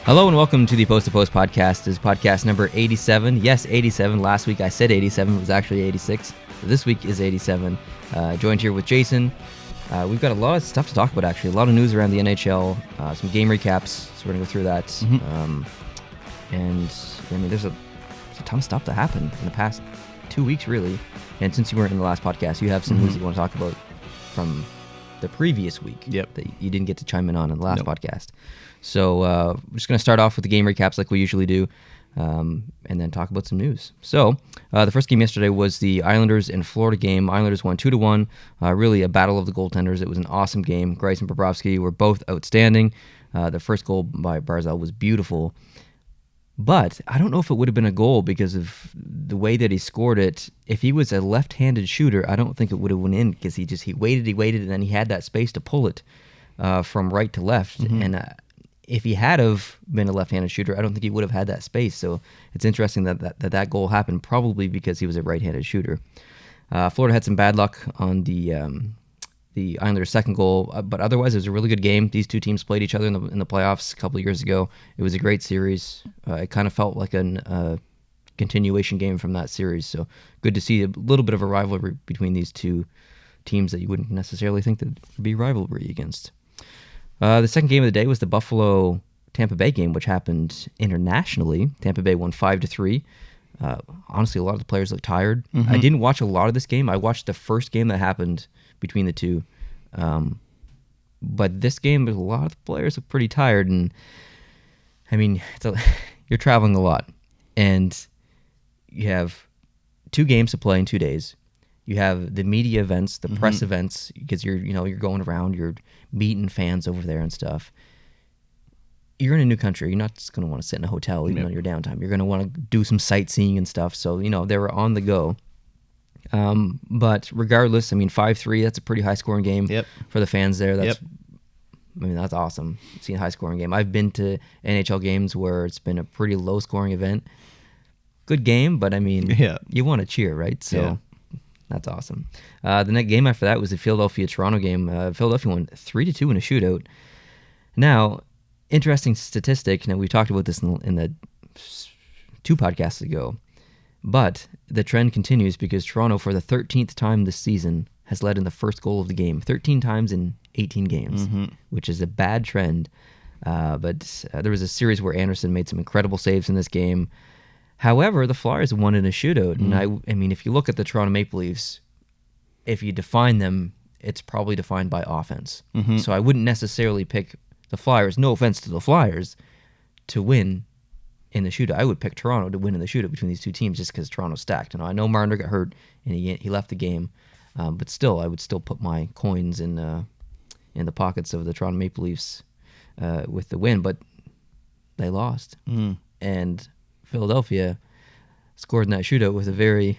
Hello and welcome to the Post to Post podcast. This is podcast number 87. Yes, 87. Last week I said 87. It was actually 86. This week is 87. Joined here with Jason. We've got a lot of stuff to talk about, actually. A lot of news around the NHL. Some game recaps. So we're going to go through that. And I mean, there's a ton of stuff that happened in the past 2 weeks, really. And since you weren't in the last podcast, you have some news you want to talk about from the previous week that you didn't get to chime in on the last podcast. So we're just going to start off with the game recaps like we usually do, and then talk about some news. So the first game yesterday was the Islanders and Florida game. Islanders won 2-1, really a battle of the goaltenders. It was an awesome game. Greiss and Bobrovsky were both outstanding. The first goal by Barzal was beautiful. But I don't know if it would have been a goal because of the way that he scored it. If he was a left-handed shooter, I don't think it would have went in because he waited, and then he had that space to pull it from right to left. And if he had have been a left-handed shooter, I don't think he would have had that space. So it's interesting that goal happened probably because he was a right-handed shooter. Florida had some bad luck on the Islanders' second goal, but otherwise it was a really good game. These two teams played each other in the playoffs a couple of years ago. It was a great series. It kind of felt like a continuation game from that series. So good to see a little bit of a rivalry between these two teams that you wouldn't necessarily think that would be rivalry against. The second game of the day was the Buffalo-Tampa Bay game, which happened internationally. Tampa Bay won 5-3. Honestly, a lot of the players looked tired. I didn't watch a lot of this game. I watched the first game that happened between the two. But this game, a lot of the players look pretty tired. And I mean, you're traveling a lot. And you have 2 games to play in 2 days. You have the media events, the press events, because you're going around, you're meeting fans over there and stuff. You're in a new country. You're not just going to want to sit in a hotel even on your downtime. You're going to want to do some sightseeing and stuff. So, they were on the go. But regardless, I mean, 5-3, that's a pretty high-scoring game for the fans there. That's awesome. Seeing a high-scoring game. I've been to NHL games where it's been a pretty low-scoring event. Good game, but, I mean, you want to cheer, right? So that's awesome. The next game after that was the Philadelphia-Toronto game. Philadelphia won 3-2 in a shootout. Now, interesting statistic. Now, we talked about this in the 2 podcasts ago. But the trend continues because Toronto, for the 13th time this season, has led in the first goal of the game. 13 times in 18 games, which is a bad trend. But there was a series where Anderson made some incredible saves in this game. However, the Flyers won in a shootout. And I mean, if you look at the Toronto Maple Leafs, if you define them, it's probably defined by offense. So I wouldn't necessarily pick the Flyers, no offense to the Flyers, to win in the shootout. I would pick Toronto to win in the shootout between these two teams just because Toronto's stacked. And I know Marner got hurt and he left the game, but still, I would still put my coins in the pockets of the Toronto Maple Leafs with the win. But they lost, and Philadelphia scored in that shootout with a very...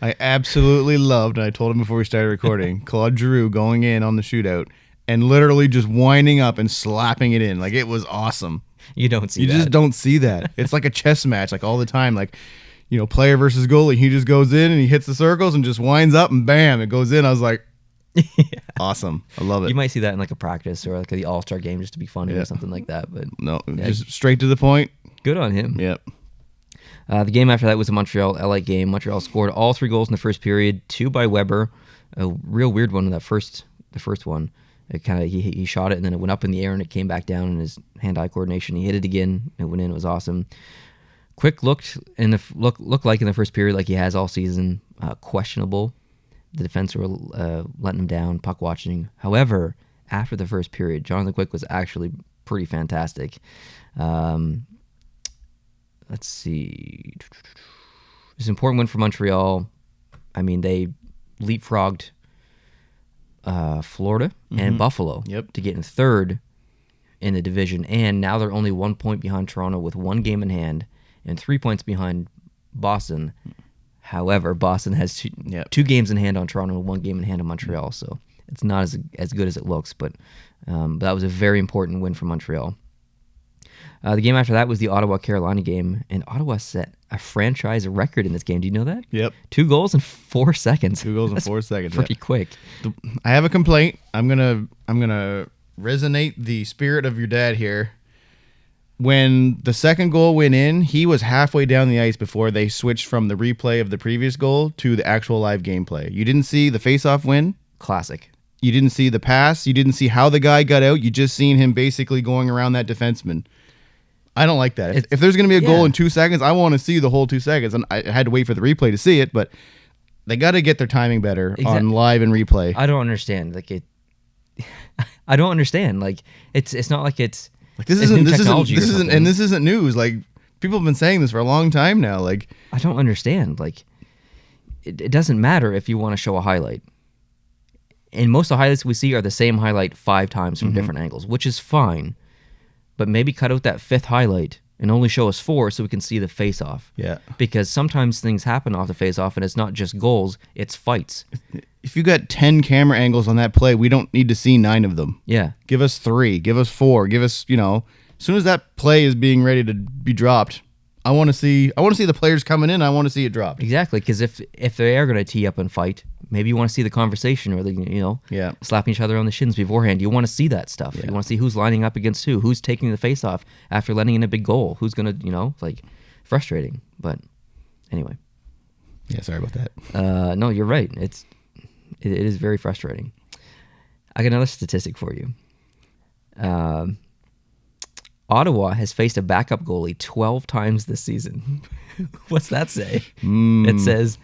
I absolutely loved, and I told him before we started recording, Claude Giroux going in on the shootout and literally just winding up and slapping it in. Like, it was awesome. You don't see that. You just don't see that. It's like a chess match, like all the time. Like, player versus goalie. He just goes in and he hits the circles and just winds up and bam, it goes in. I was like, awesome. I love it. You might see that in like a practice or like the All-Star game just to be funny or something like that. But no, just straight to the point. Good on him. Yep. The game after that was a Montreal-LA game. Montreal scored all 3 goals in the first period, 2 by Weber. A real weird one in the first one. It kind of he shot it and then it went up in the air and it came back down in his hand-eye coordination. He hit it again. It went in. It was awesome. Quick looked like in the first period like he has all season. Questionable. The defense were letting him down. Puck watching. However, after the first period, Jonathan Quick was actually pretty fantastic. Let's see. It's an important win for Montreal. I mean, they leapfrogged Florida and Buffalo to get in third in the division, and now they're only 1 point behind Toronto with 1 game in hand and 3 points behind Boston. However, Boston has 2 games in hand on Toronto and 1 game in hand on Montreal, so it's not as good as it looks, but that was a very important win for Montreal. The game after that was the Ottawa-Carolina game, and Ottawa set a franchise record in this game. Do you know that? Yep. 2 goals in 4 seconds. 2 goals in 4 seconds. Pretty quick. I have a complaint. I'm gonna resonate the spirit of your dad here. when the second goal went in, he was halfway down the ice before they switched from the replay of the previous goal to the actual live gameplay. You didn't see the face-off win. Classic. You didn't see the pass. You didn't see how the guy got out. You just seen him basically going around that defenseman. I don't like that. If there's going to be a goal in 2 seconds, I want to see the whole 2 seconds. And I had to wait for the replay to see it, but they got to get their timing better on live and replay. I don't understand. I don't understand. Like it's not like it's like this isn't news. Like people have been saying this for a long time now. Like I don't understand. Like it doesn't matter if you want to show a highlight. And most of the highlights we see are the same highlight 5 times from different angles, which is fine. But maybe cut out that 5th highlight and only show us 4 so we can see the face-off. Yeah. Because sometimes things happen off the face-off, and it's not just goals, it's fights. If you got 10 camera angles on that play, we don't need to see 9 of them. Yeah. Give us 3, give us 4, give us, as soon as that play is being ready to be dropped, I want to see the players coming in, I want to see it dropped. Exactly, because if they are going to tee up and fight, maybe you want to see the conversation or the slapping each other on the shins beforehand. You want to see that stuff. Yeah. You want to see who's lining up against who's taking the face off after letting in a big goal, who's going to frustrating. But anyway, yeah, sorry about that. No, you're right. It is very frustrating. I got another statistic for you. Ottawa has faced a backup goalie 12 times this season. What's that say? It says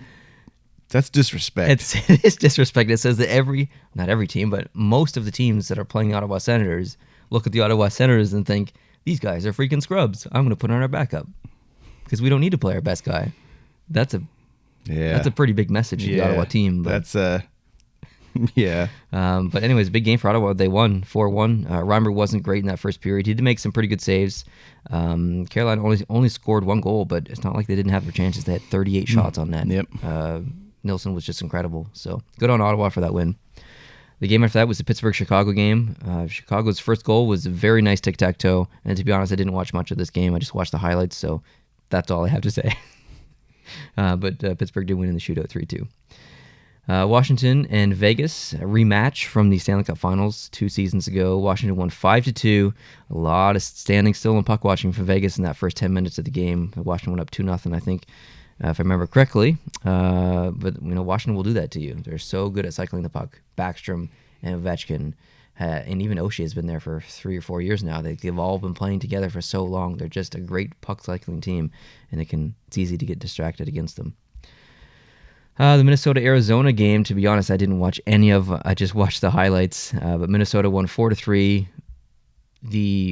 that's disrespect. It is disrespect. It says that not every team, but most of the teams that are playing the Ottawa Senators look at the Ottawa Senators and think, these guys are freaking scrubs. I'm going to put on our backup because we don't need to play our best guy. That's a pretty big message to the Ottawa team. But, yeah. But anyways, big game for Ottawa. They won 4-1. Reimer wasn't great in that first period. He did make some pretty good saves. Carolina only scored 1 goal, but it's not like they didn't have their chances. They had 38 shots on net. Yep. Nilsson was just incredible. So good on Ottawa for that win. The game after that was the Pittsburgh-Chicago game. Chicago's first goal was a very nice tic-tac-toe. And to be honest, I didn't watch much of this game. I just watched the highlights, so that's all I have to say. But Pittsburgh did win in the shootout 3-2. Washington and Vegas, a rematch from the Stanley Cup Finals 2 seasons ago. Washington won 5-2. A lot of standing still and puck watching for Vegas in that first 10 minutes of the game. Washington went up 2-0, I think, if I remember correctly. But Washington will do that to you. They're so good at cycling the puck. Backstrom and Ovechkin, and even O'Shea has been there for 3 or 4 years now. They've all been playing together for so long. They're just a great puck cycling team, and it's easy to get distracted against them. The Minnesota-Arizona game, to be honest, I didn't watch any of. I just watched the highlights. But Minnesota won 4-3.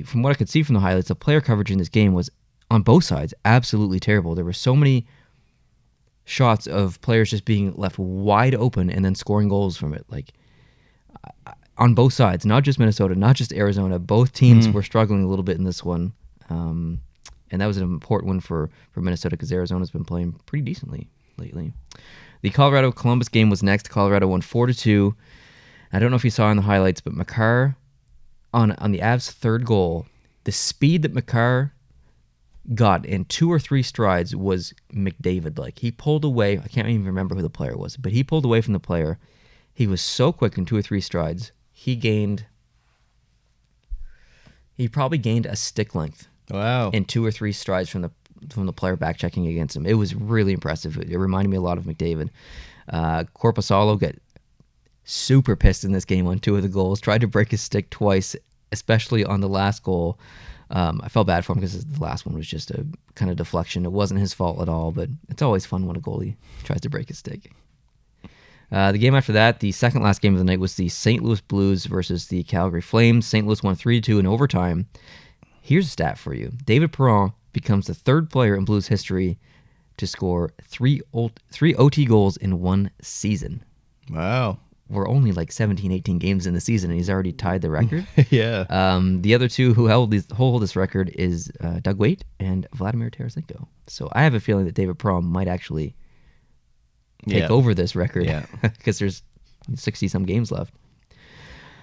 From what I could see from the highlights, the player coverage in this game was, on both sides, absolutely terrible. There were so many shots of players just being left wide open and then scoring goals from it. Like, on both sides, not just Minnesota, not just Arizona. Both teams were struggling a little bit in this one. And that was an important one for Minnesota because Arizona's been playing pretty decently lately. The Colorado-Columbus game was next. Colorado won 4-2. I don't know if you saw in the highlights, but Makar, on the Avs' third goal, the speed that Makar got in 2 or 3 strides was McDavid-like. He pulled away. I can't even remember who the player was, but he pulled away from the player. He was so quick in 2 or 3 strides. He probably gained a stick length. Wow. In 2 or 3 strides from the player back checking against him. It was really impressive. It reminded me a lot of McDavid. Korpisalo got super pissed in this game on 2 of the goals, tried to break his stick twice, especially on the last goal. I felt bad for him because the last one was just a kind of deflection. It wasn't his fault at all, but it's always fun when a goalie tries to break his stick. The game after that, the second last game of the night, was the St. Louis Blues versus the Calgary Flames. St. Louis won 3-2 in overtime. Here's a stat for you. David Perron becomes the 3rd player in Blues history to score 3 OT goals in 1 season. Wow. We're only like 17, 18 games in the season, and he's already tied the record. Yeah. The other 2 who hold this record is Doug Weight and Vladimir Tarasenko. So I have a feeling that David Perron might actually take over this record because there's 60-some games left.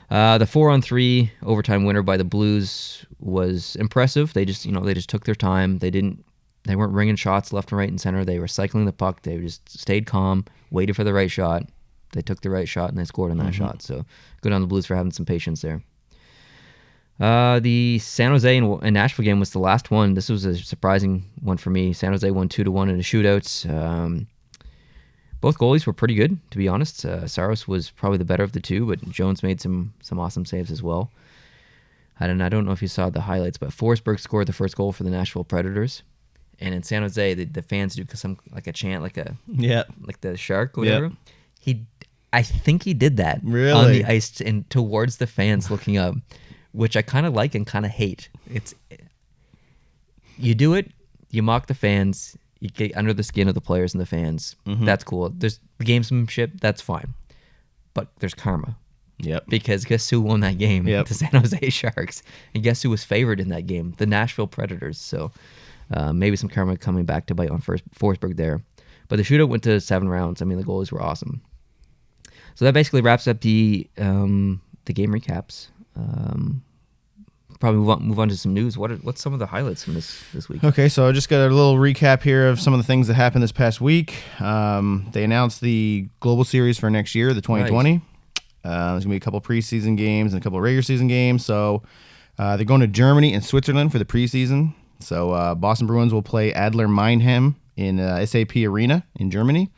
The 4-on-3 overtime winner by the Blues was impressive. They just took their time. They weren't ringing shots left and right and center. They were cycling the puck. They just stayed calm, waited for the right shot. They took the right shot and they scored on that shot. So good on the Blues for having some patience there. The San Jose and Nashville game was the last one. This was a surprising one for me. San Jose won 2-1 in the shootouts. Both goalies were pretty good, to be honest. Saros was probably the better of the two, but Jones made some awesome saves as well. I don't know if you saw the highlights, but Forsberg scored the first goal for the Nashville Predators. And in San Jose, the fans do some like a chant, like the shark or whatever. Yep. I think he did that on the ice and towards the fans looking up, which I kind of like and kind of hate. You do it, you mock the fans, you get under the skin of the players and the fans. Mm-hmm. That's cool. There's gamesmanship, that's fine. But there's karma. Yep. Because guess who won that game? Yep. The San Jose Sharks. And guess who was favored in that game? The Nashville Predators. So maybe some karma coming back to bite on Forsberg there. But the shootout went to 7 rounds. I mean, the goalies were awesome. So that basically wraps up the game recaps. Probably move on to some news. What's some of the highlights from this week? Okay, so I just got a little recap here of some of the things that happened this past week. They announced the Global Series for next year, the 2020. Nice. There's going to be a couple preseason games and a couple regular season games. So they're going to Germany and Switzerland for the preseason. So Boston Bruins will play Adler Mannheim in SAP Arena in Germany.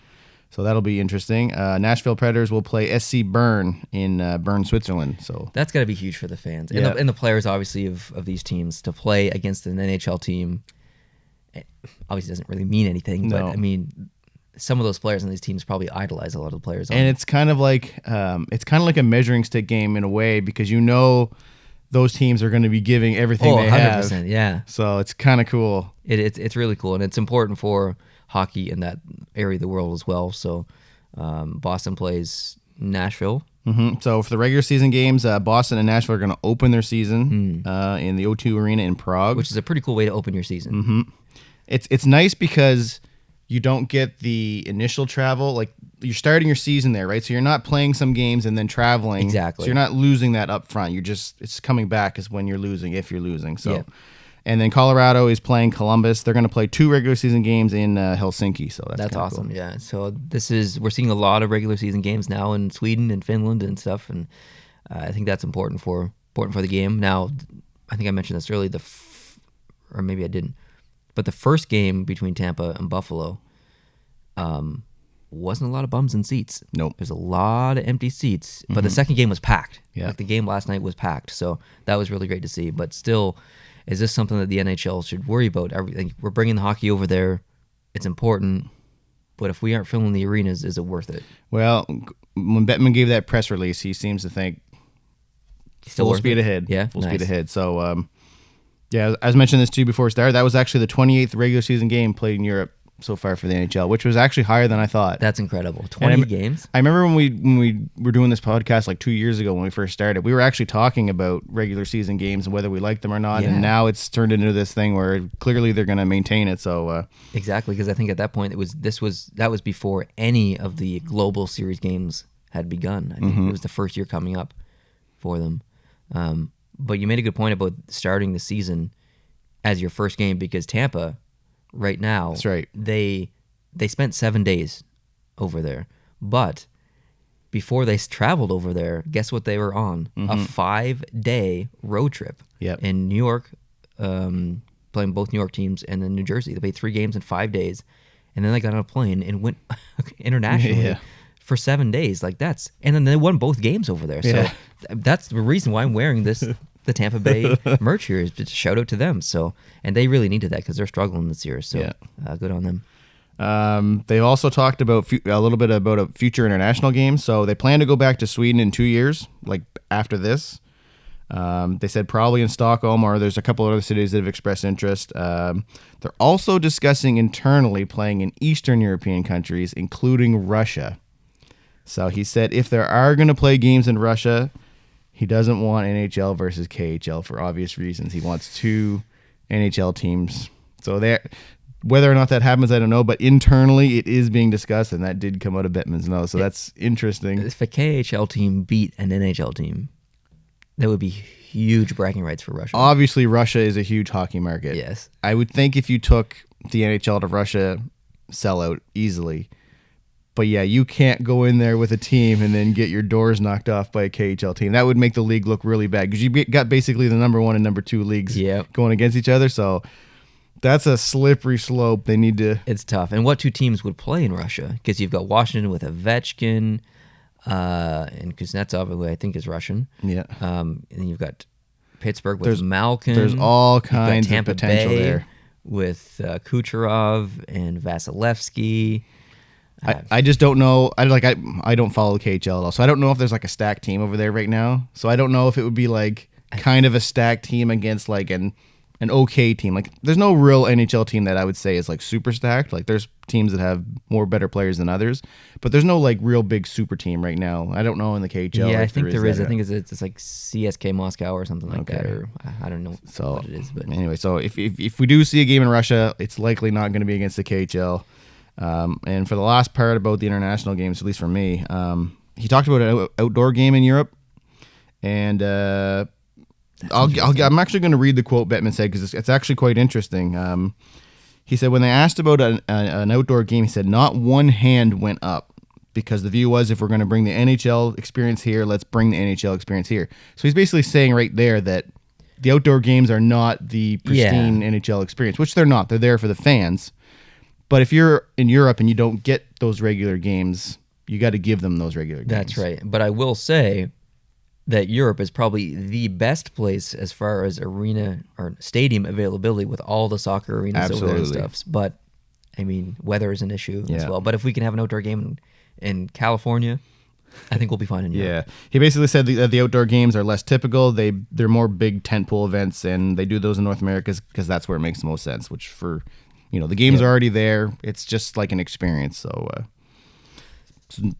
So that'll be interesting. Nashville Predators will play SC Bern in Bern, Switzerland. So that's got to be huge for the fans and the players, obviously, of these teams to play against an NHL team. It obviously doesn't really mean anything, but I mean, some of those players on these teams probably idolize a lot of the players. And it's kind of like a measuring stick game in a way, because those teams are going to be giving everything they 100%, have. Yeah. So it's kind of cool. It's really cool, and it's important for hockey in that area of the world as well. So Boston plays Nashville. Mm-hmm. So for the regular season games, Boston and Nashville are going to open their season in the O2 Arena in Prague, which is a pretty cool way to open your season. Mm-hmm. It's nice because you don't get the initial travel. Like, you're starting your season there, right? So you're not playing some games and then traveling. Exactly. So you're not losing that up front. It's coming back is when you're losing, if you're losing. So. Yeah. And then Colorado is playing Columbus. They're going to play 2 regular season games in Helsinki. So that's awesome. Cool. Yeah. So we're seeing a lot of regular season games now in Sweden and Finland and stuff, and I think that's important for the game. Now, I think I mentioned this earlier, or maybe I didn't, but the first game between Tampa and Buffalo wasn't a lot of bums in seats. Nope. There's a lot of empty seats, but the second game was packed. Yeah. Like the game last night was packed, so that was really great to see. But still, is this something that the NHL should worry about? We're bringing the hockey over there. It's important. But if we aren't filling the arenas, is it worth it? Well, when Bettman gave that press release, he seems to think full speed ahead. Yeah, full speed ahead. So, I was mentioning this to you before we started. That was actually the 28th regular season game played in Europe so far for the NHL, which was actually higher than I thought. That's incredible. 20 games. I remember when we were doing this podcast like 2 years ago when we first started, we were actually talking about regular season games and whether we liked them or not. Yeah. And now it's turned into this thing where clearly they're going to maintain it. So exactly, because I think at that point that was before any of the global series games had begun. I think it was the first year coming up for them. But you made a good point about starting the season as your first game, because Tampa right now, that's right, they spent 7 days over there, but before they traveled over there, guess what they were on? A 5-day road trip. Yep. In New York, playing both New York teams, and then New Jersey. They played 3 games in 5 days, and then they got on a plane and went internationally for 7 days. And then they won both games over there. So that's the reason why I'm wearing the Tampa Bay merch here, is just a shout out to them. So, and they really needed that because they're struggling this year. So good on them. They also talked about a little bit about a future international game. So they plan to go back to Sweden in 2 years, like after this. They said probably in Stockholm, or there's a couple of other cities that have expressed interest. They're also discussing internally playing in Eastern European countries, including Russia. So he said if there are going to play games in Russia, he doesn't want NHL versus KHL for obvious reasons. He wants 2 NHL teams. So whether or not that happens, I don't know. But internally, it is being discussed, and that did come out of Bettman's nose. So that's interesting. If a KHL team beat an NHL team, that would be huge bragging rights for Russia. Obviously, Russia is a huge hockey market. Yes. I would think if you took the NHL to Russia, sell out easily. But yeah, you can't go in there with a team and then get your doors knocked off by a KHL team. That would make the league look really bad because you got basically the number 1 and number 2 leagues going against each other. So that's a slippery slope. They need to. It's tough. And what 2 teams would play in Russia? Because you've got Washington with Ovechkin and Kuznetsov, who I think is Russian. Yeah. And you've got Pittsburgh with Malkin. There's all kinds of potential Bay there. With Kucherov and Vasilevsky. I just don't know. I don't follow KHL at all, so I don't know if there's like a stacked team over there right now. So I don't know if it would be like kind of a stacked team against like an okay team. Like there's no real NHL team that I would say is like super stacked. Like there's teams that have more better players than others, but there's no like real big super team right now. I don't know in the KHL. Yeah, I think there is. I think it's like CSK Moscow or something like that, or I don't know what it is. But anyway, so if we do see a game in Russia, it's likely not going to be against the KHL. And for the last part about the international games, at least for me, he talked about an outdoor game in Europe, and I'm actually going to read the quote Bettman said because it's actually quite interesting. He said when they asked about an outdoor game, he said not one hand went up because the view was if we're going to bring the NHL experience here, let's bring the NHL experience here. So he's basically saying right there that the outdoor games are not the pristine NHL experience, which they're not. They're there for the fans. But if you're in Europe and you don't get those regular games, you got to give them those regular games. That's right. But I will say that Europe is probably the best place as far as arena or stadium availability with all the soccer arenas over there and stuff. But, I mean, weather is an issue as well. But if we can have an outdoor game in California, I think we'll be fine in Europe. Yeah. He basically said that the outdoor games are less typical. They're more big tentpole events, and they do those in North America because that's where it makes the most sense, which for... the games are already there. It's just like an experience. So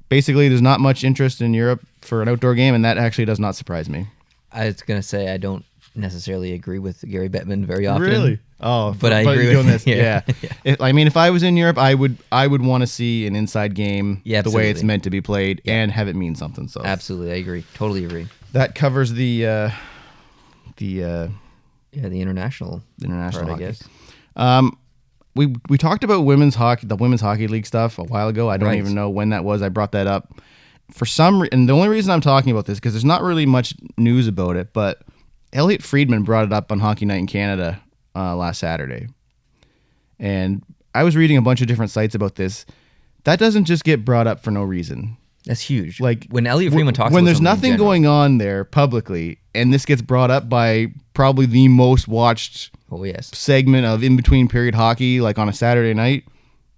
basically, there's not much interest in Europe for an outdoor game, and that actually does not surprise me. I was going to say I don't necessarily agree with Gary Bettman very often. Really? Oh, but I agree with this. Yeah. If I was in Europe, I would want to see an inside game the way it's meant to be played and have it mean something. So absolutely, I agree. Totally agree. That covers the international part, hockey. I guess. We talked about women's hockey, the women's hockey league stuff a while ago. I don't even know when that was. I brought that up for and the only reason I'm talking about this because there's not really much news about it. But Elliot Friedman brought it up on Hockey Night in Canada last Saturday, and I was reading a bunch of different sites about this. That doesn't just get brought up for no reason. That's huge. Like when Elliot Friedman talks when about there's nothing going on there publicly, and this gets brought up by probably the most watched. Oh, yes. Segment of in-between period hockey, like on a Saturday night,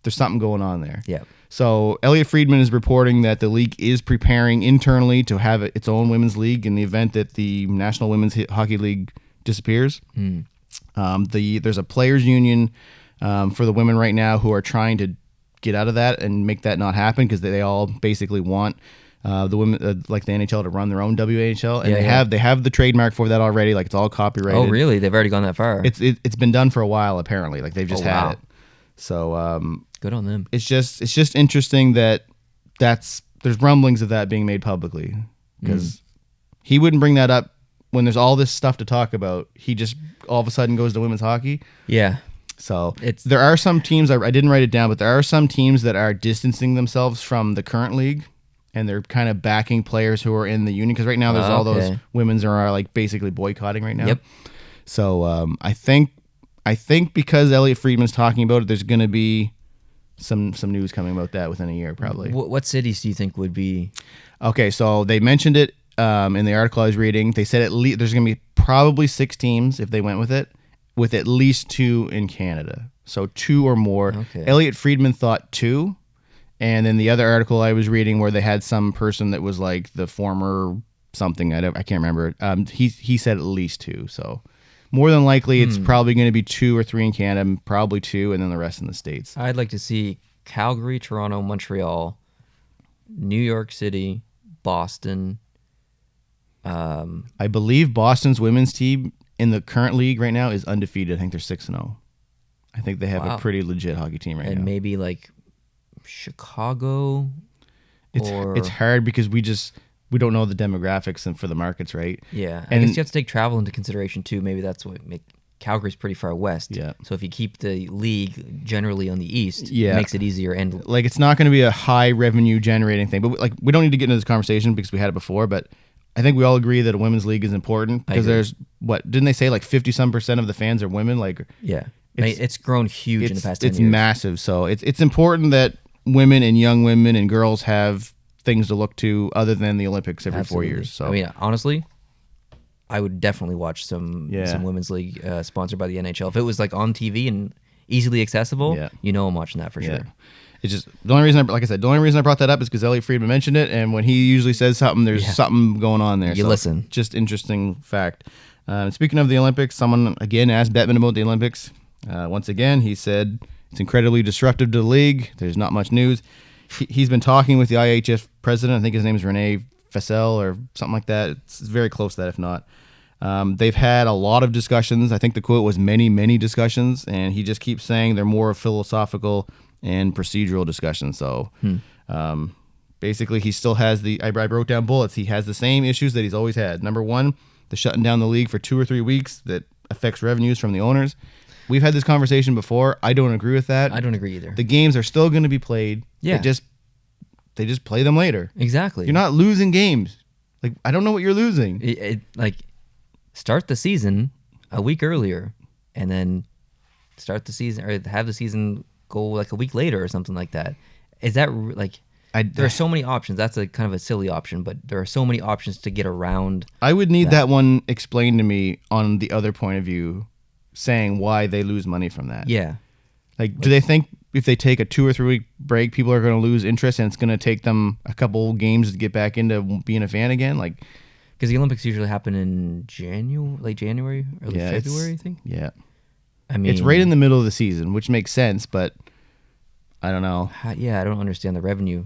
there's something going on there. Yeah. So Elliot Friedman is reporting that the league is preparing internally to have its own women's league in the event that the National Women's Hockey League disappears. There's a players' union for the women right now who are trying to get out of that and make that not happen because they all basically want the women like the NHL to run their own WHL, and they have the trademark for that already. Like it's all copyrighted. Oh, really? They've already gone that far. It's been done for a while apparently. Like they've just had it. So good on them. It's just interesting that there's rumblings of that being made publicly because he wouldn't bring that up when there's all this stuff to talk about. He just all of a sudden goes to women's hockey. Yeah. So there are some teams I didn't write it down, but there are some teams that are distancing themselves from the current league. And they're kind of backing players who are in the union because right now there's all those women's are like basically boycotting right now. Yep. So I think because Elliot Friedman's talking about it, there's going to be some news coming about that within a year probably. What cities do you think would be? Okay, so they mentioned it in the article I was reading. They said at least there's going to be probably 6 teams if they went with it, with at least 2 in Canada. So 2 or more. Okay. Elliot Friedman thought 2. And then the other article I was reading where they had some person that was like the former something, I can't remember. He said at least 2. So more than likely it's probably going to be 2 or 3 in Canada, probably 2, and then the rest in the States. I'd like to see Calgary, Toronto, Montreal, New York City, Boston. I believe Boston's women's team in the current league right now is undefeated. I think they're 6-0. I think they have a pretty legit hockey team right now. And maybe like Chicago. It's hard because we don't know the demographics and for the markets, right? Yeah, I guess you have to take travel into consideration too. Maybe that's what Calgary's pretty far west. Yeah. So if you keep the league generally on the east, Yeah. it makes it easier. And Like, it's not going to be a high revenue generating thing. But like, we don't need to get into this conversation because we had it before. But I think we all agree that a women's league is important because there's didn't they say like 50% of the fans are women? Like, yeah, it's grown huge in the past 10 years. It's massive. So it's important that women and young women and girls have things to look to other than the Olympics every 4 years. So I mean, honestly, I would definitely watch some women's league sponsored by the NHL if it was like on TV and easily accessible. Yeah. I'm watching that for sure. It's just the only reason, like I said, the only reason I brought that up is because Elliot Friedman mentioned it, and when he usually says something, there's something going on there. You listen. Just interesting fact. Speaking of the Olympics, someone again asked Bettman about the Olympics. Once again, he said it's incredibly disruptive to the league. There's not much news. He's been talking with the IHF president. I think his name is Rene Fassel or something like that. It's very close to that, if not. They've had a lot of discussions. I think the quote was many, many discussions, and he just keeps saying they're more philosophical and procedural discussions. So basically, he still has I wrote down bullets. He has the same issues that he's always had. Number one, the shutting down the league for 2 or 3 weeks that affects revenues from the owners. We've had this conversation before. I don't agree with that. I don't agree either. The games are still going to be played. Yeah. They just play them later. Exactly. You're not losing games. Like, I don't know what you're losing. Like, start the season a week earlier and then start the season or have the season go like a week later or something like that. Is that like... there are so many options. That's a kind of a silly option, but there are so many options to get around. I would need that one explained to me on the other point of view, saying why they lose money from that. Yeah. Like, do they think if they take a 2 or 3 week break, people are going to lose interest and it's going to take them a couple games to get back into being a fan again? Like, because the Olympics usually happen in late January, early February, I think. Yeah. I mean, it's right in the middle of the season, which makes sense, but I don't know. Yeah, I don't understand the revenue.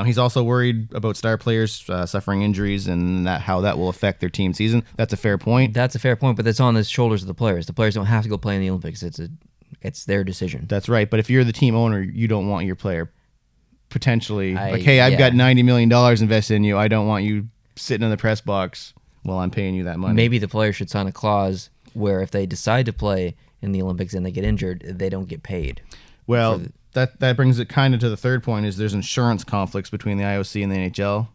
He's also worried about star players suffering injuries and how that will affect their team season. That's a fair point. That's a fair point, but that's on the shoulders of the players. The players don't have to go play in the Olympics. It's their decision. That's right. But if you're the team owner, you don't want your player potentially hey, I've got $90 million invested in you. I don't want you sitting in the press box while I'm paying you that money. Maybe the player should sign a clause where if they decide to play in the Olympics and they get injured, they don't get paid. Well, that brings it kind of to the third point is there's insurance conflicts between the IOC and the NHL.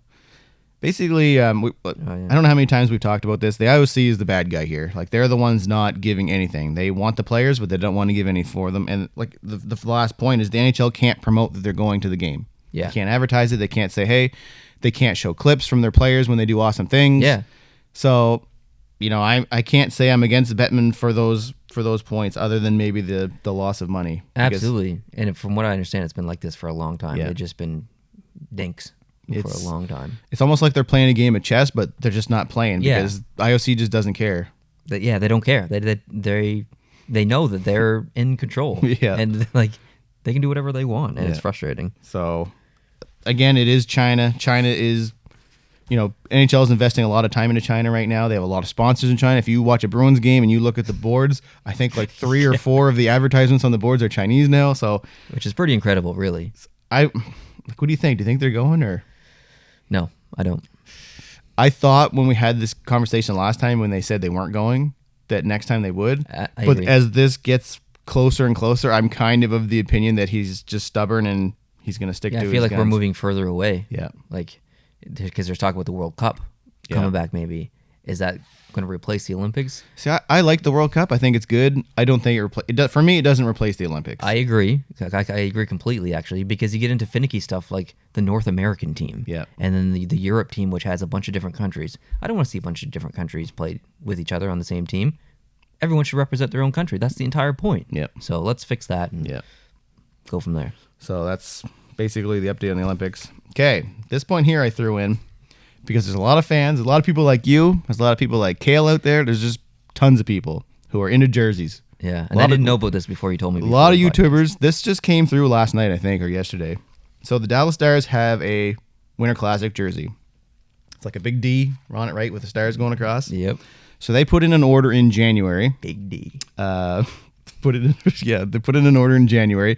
Basically, I don't know how many times we've talked about this. The IOC is the bad guy here. Like, they're the ones not giving anything. They want the players, but they don't want to give any for them. And like the last point is the NHL can't promote that they're going to the game. Yeah. They can't advertise it. They can't say, hey, they can't show clips from their players when they do awesome things. Yeah. So, I can't say I'm against Bettman for those points other than maybe the loss of money. Absolutely. And from what I understand, it's been like this for a long time. Yeah. They've just been dinks for a long time. It's almost like they're playing a game of chess, but they're just not playing because IOC just doesn't care. They don't care. They know that they're in control. Yeah. And like they can do whatever they want, and it's frustrating. So, again, it is China. China is... NHL is investing a lot of time into China right now. They have a lot of sponsors in China. If you watch a Bruins game and you look at the boards, I think like 3 or 4 of the advertisements on the boards are Chinese now. So, which is pretty incredible, really. What do you think? Do you think they're going or? No, I don't. I thought when we had this conversation last time when they said they weren't going, that next time they would. I but agree. As this gets closer and closer, I'm kind of the opinion that he's just stubborn and he's going to stick to his guns. I feel like we're moving further away. Yeah. Like, because there's talk about the World Cup coming back maybe. Is that going to replace the Olympics? See, I like the World Cup. I think it's good. I don't think for me, it doesn't replace the Olympics. I agree. I agree completely, actually, because you get into finicky stuff like the North American team. Yeah. And then the Europe team, which has a bunch of different countries. I don't want to see a bunch of different countries play with each other on the same team. Everyone should represent their own country. That's the entire point. Yep. So let's fix that and go from there. So that's basically the update on the Olympics. Okay, this point here I threw in because there's a lot of fans, a lot of people like you, there's a lot of people like Kale out there. There's just tons of people who are into jerseys. Yeah, and I didn't know about this before you told me. A lot of YouTubers. This just came through last night, I think, or yesterday. So the Dallas Stars have a Winter Classic jersey. It's like a big D on it, right, with the stars going across. Yep. So they put in an order in January. Big D. They put in an order in January.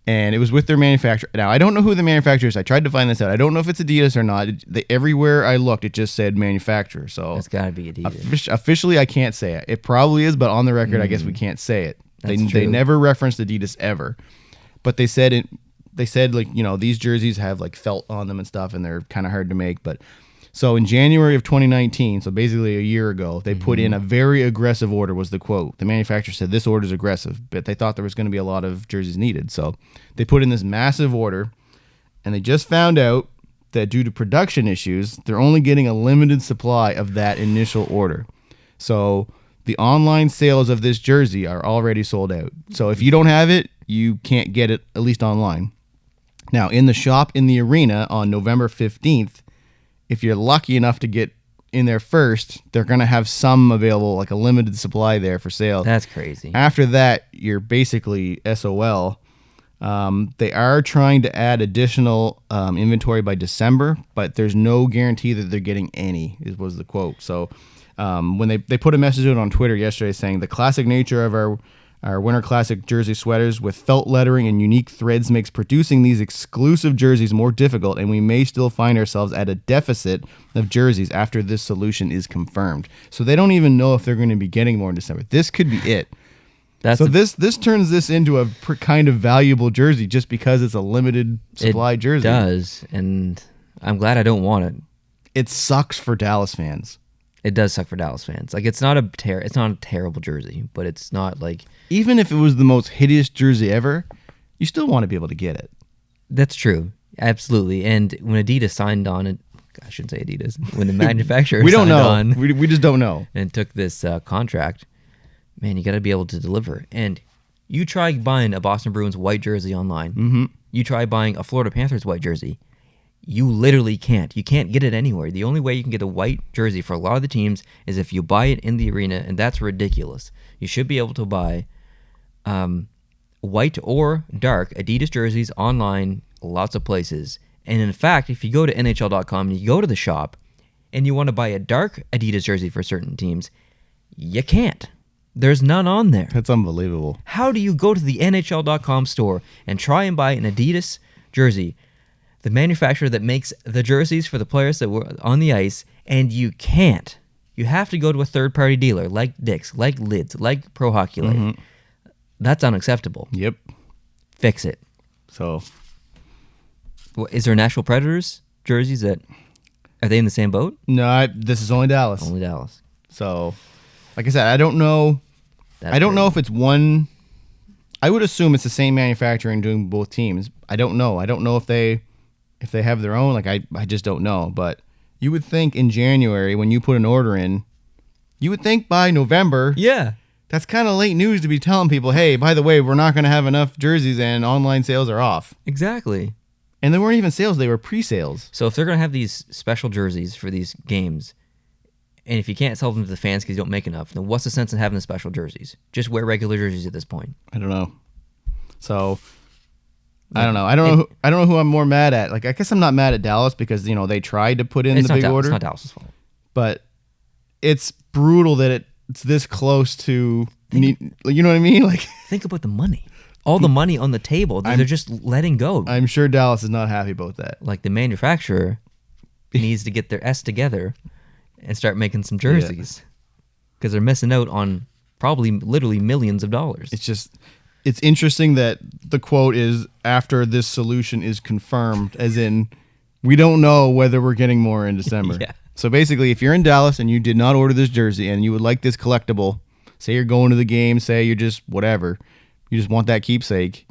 And it was with their manufacturer. Now, I don't know who the manufacturer is. I tried to find this out. I don't know if it's Adidas or not. Everywhere I looked, it just said manufacturer. So it's got to be Adidas. Officially, I can't say it. It probably is, but on the record, I guess we can't say it. They never referenced Adidas ever. But they said like, you know, these jerseys have like felt on them and stuff, and they're kind of hard to make. But so in January of 2019, so basically a year ago, they put in a very aggressive order, was the quote. The manufacturer said this order is aggressive, but they thought there was going to be a lot of jerseys needed. So they put in this massive order, and they just found out that due to production issues, they're only getting a limited supply of that initial order. So the online sales of this jersey are already sold out. So if you don't have it, you can't get it, at least online. Now, in the shop in the arena on November 15th, if you're lucky enough to get in there first, they're going to have some available, like a limited supply there for sale. That's crazy. After that, you're basically SOL. They are trying to add additional inventory by December, but there's no guarantee that they're getting any, was the quote. So when they put a message out on Twitter yesterday saying the classic nature of our Winter Classic jersey sweaters with felt lettering and unique threads makes producing these exclusive jerseys more difficult, and we may still find ourselves at a deficit of jerseys after this solution is confirmed. So they don't even know if they're going to be getting more in December. This could be it. This turns this into a kind of valuable jersey just because it's a limited supply jersey. It does, and I'm glad I don't want it. It sucks for Dallas fans. It does suck for Dallas fans. Like, it's not a terrible jersey, but it's not like... Even if it was the most hideous jersey ever, you still want to be able to get it. That's true. Absolutely. And when Adidas signed on it, I shouldn't say Adidas, when the manufacturer we don't signed know. on... We just don't know. And took this contract, man, you got to be able to deliver. And you try buying a Boston Bruins white jersey online. Mm-hmm. You try buying a Florida Panthers white jersey. You literally can't. You can't get it anywhere. The only way you can get a white jersey for a lot of the teams is if you buy it in the arena, and that's ridiculous. You should be able to buy white or dark Adidas jerseys online, lots of places. And in fact, if you go to NHL.com and you go to the shop and you want to buy a dark Adidas jersey for certain teams, you can't. There's none on there. That's unbelievable. How do you go to the NHL.com store and try and buy an Adidas jersey, the manufacturer that makes the jerseys for the players that were on the ice, and you can't? You have to go to a third-party dealer like Dick's, like Lids, like Pro Hockey Life. Mm-hmm. That's unacceptable. Yep. Fix it. So, Is there Nashville Predators jerseys that... Are they in the same boat? No, this is only Dallas. Only Dallas. So, like I said, I don't know. I don't know if it's one... I would assume it's the same manufacturer doing both teams. I don't know. I don't know if they have their own. Like, I just don't know. But you would think in January, when you put an order in, you would think by November... Yeah. That's kind of late news to be telling people, hey, by the way, we're not going to have enough jerseys and online sales are off. Exactly. And they weren't even sales, they were pre-sales. So if they're going to have these special jerseys for these games, and if you can't sell them to the fans because you don't make enough, then what's the sense in having the special jerseys? Just wear regular jerseys at this point. I don't know. So, I don't know. I don't know who I'm more mad at. Like, I guess I'm not mad at Dallas because, they tried to put in the big order. It's not Dallas's fault. But it's brutal that it's this close to, you know what I mean? Like, think about the money. All the money on the table, they're just letting go. I'm sure Dallas is not happy about that. Like, the manufacturer needs to get their S together and start making some jerseys because they're missing out on probably literally millions of dollars. It's interesting that the quote is after this solution is confirmed, as in we don't know whether we're getting more in December. Yeah. So basically, if you're in Dallas and you did not order this jersey and you would like this collectible, say you're going to the game, say you're just whatever, you just want that keepsake,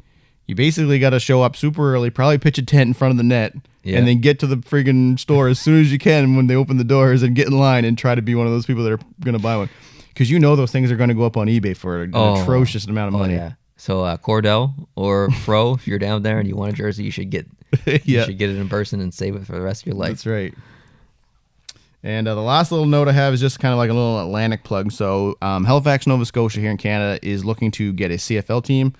you basically got to show up super early, probably pitch a tent in front of the net, and then get to the friggin' store as soon as you can when they open the doors and get in line and try to be one of those people that are going to buy one. Because those things are going to go up on eBay for an atrocious amount of money. Yeah. So Cordell or Fro, if you're down there and you want a jersey, you should get you should get it in person and save it for the rest of your life. That's right. And the last little note I have is just kind of like a little Atlantic plug. So Halifax, Nova Scotia here in Canada is looking to get a CFL team.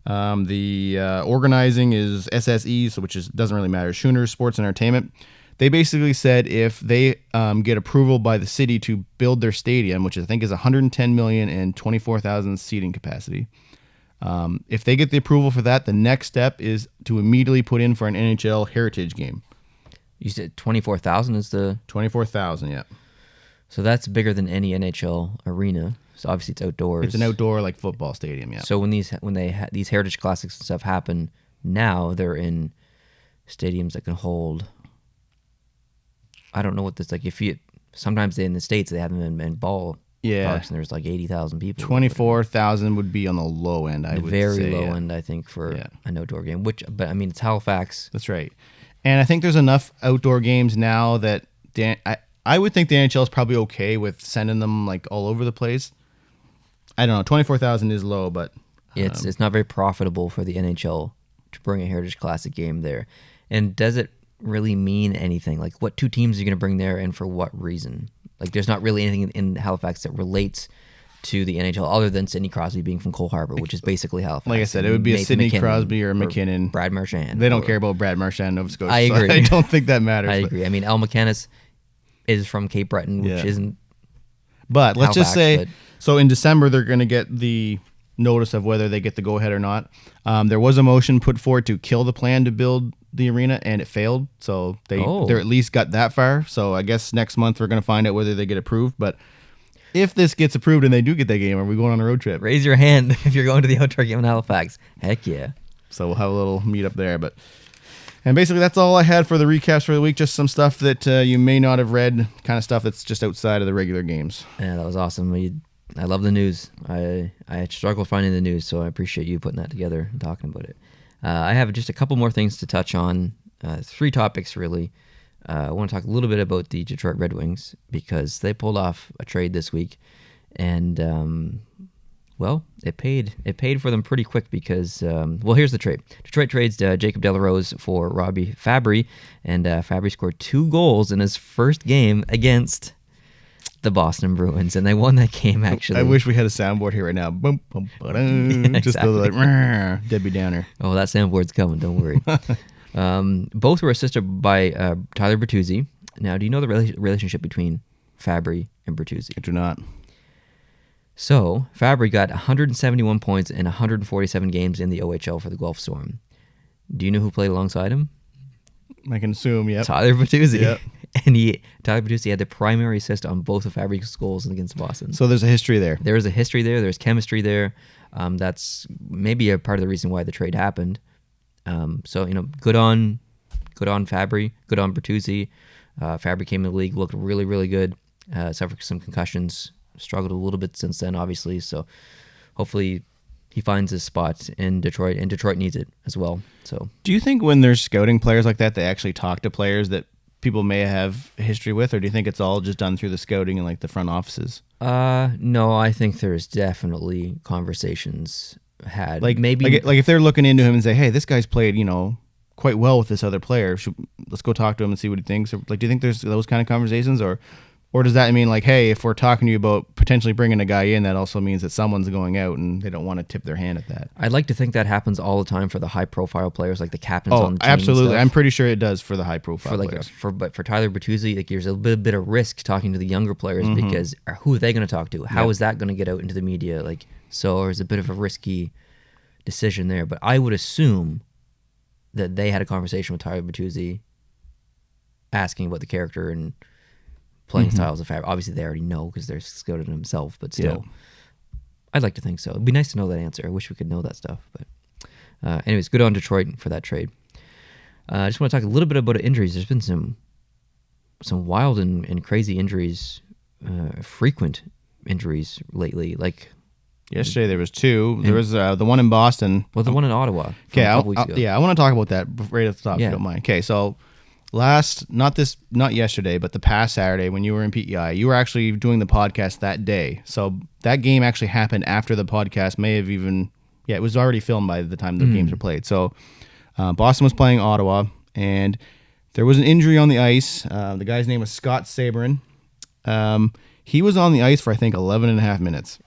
The organizing is SSE, which doesn't really matter. Schooners Sports and Entertainment. They basically said if they get approval by the city to build their stadium, which I think is $110 million and 24,000 seating capacity, If they get the approval for that, the next step is to immediately put in for an NHL Heritage game. You said 24,000 is the 24,000, yeah. So that's bigger than any NHL arena. So obviously it's outdoors. It's an outdoor like football stadium, yeah. So when these Heritage Classics and stuff happen, now they're in stadiums that can hold. I don't know what this like. Sometimes in the States they have them in ball parks and there's like 80,000 people. 24,000 would be on the low end. I would say very low end, I think, for an outdoor game. But I mean, it's Halifax. That's right. And I think there's enough outdoor games now that I would think the NHL is probably okay with sending them like all over the place. I don't know. 24,000 is low, but it's not very profitable for the NHL to bring a Heritage Classic game there. And does it really mean anything? Like, what two teams are you going to bring there, and for what reason? Like, there's not really anything in Halifax that relates to the NHL other than Sidney Crosby being from Cole Harbour, which is basically Halifax. Like I said, it would be a Sidney Crosby or McKinnon. Brad Marchand. They don't care about Brad Marchand, Nova Scotia. I agree. So I don't think that matters. I agree. I mean, Al McCannis is from Cape Breton, which isn't. But let's Halifax, just say, so in December, they're going to get the notice of whether they get the go-ahead or not. There was a motion put forward to kill the plan to build the arena, and it failed. So they're at least got that far. So I guess next month we're going to find out whether they get approved. But if this gets approved and they do get that game, are we going on a road trip? Raise your hand if you're going to the outdoor game in Halifax. Heck yeah. So we'll have a little meet up there. And basically that's all I had for the recaps for the week. Just some stuff that you may not have read, kind of stuff that's just outside of the regular games. Yeah, that was awesome. I love the news. I struggled finding the news, so I appreciate you putting that together and talking about it. I have just a couple more things to touch on. 3 topics, really. I want to talk a little bit about the Detroit Red Wings because they pulled off a trade this week, and it paid for them pretty quick because here's the trade. Detroit trades Jacob Delarose for Robbie Fabry, and Fabry scored 2 goals in his first game against the Boston Bruins, and they won that game, actually. I wish we had a soundboard here right now. Boom, boom, ba-dum. Just like Debbie Downer. Oh, that soundboard's coming. Don't worry. Both were assisted by Tyler Bertuzzi. Now, do you know the relationship between Fabry and Bertuzzi? I do not. So, Fabry got 171 points in 147 games in the OHL for the Guelph Storm. Do you know who played alongside him? I can assume, yep. Tyler Bertuzzi. Yep. And Tyler Bertuzzi had the primary assist on both of Fabry's goals against Boston. So there's a history there. There is a history there. There's chemistry there. That's maybe a part of the reason why the trade happened. So, good on Fabry, good on Bertuzzi. Fabry came in the league, looked really, really good. Suffered some concussions, struggled a little bit since then, obviously. So hopefully he finds his spot in Detroit, and Detroit needs it as well. So, do you think when they're scouting players like that, they actually talk to players that people may have a history with, or do you think it's all just done through the scouting and like the front offices? No, I think there's definitely conversations had. Like maybe like if they're looking into him and say, hey, this guy's played, quite well with this other player. Let's go talk to him and see what he thinks. Or, like, do you think there's those kind of conversations, or does that mean like, hey, if we're talking to you about potentially bringing a guy in, that also means that someone's going out and they don't want to tip their hand at that? I'd like to think that happens all the time for the high-profile players, like the captains on the team. Absolutely. I'm pretty sure it does for the high-profile players. But for Tyler Bertuzzi, like, there's a bit of risk talking to the younger players because who are they going to talk to? How is that going to get out into the media? Like, so there's a bit of a risky decision there. But I would assume that they had a conversation with Tyler Bertuzzi asking about the character and playing styles of Fabry. Obviously, they already know because they're scouted himself, but still, I'd like to think so. It'd be nice to know that answer. I wish we could know that stuff. But anyways, good on Detroit for that trade. I just want to talk a little bit about injuries. There's been some wild and crazy injuries, frequent injuries lately. Like yesterday, there was 2. There was the one in Boston. Well, the one in Ottawa. Okay, I want to talk about that right at the top, if you don't mind. Okay, so not yesterday, but the past Saturday when you were in PEI, you were actually doing the podcast that day. So that game actually happened after the podcast may have even, it was already filmed by the time the games were played. So Boston was playing Ottawa, and there was an injury on the ice. The guy's name was Scott Sabrin. He was on the ice for, I think, 11 and a half minutes.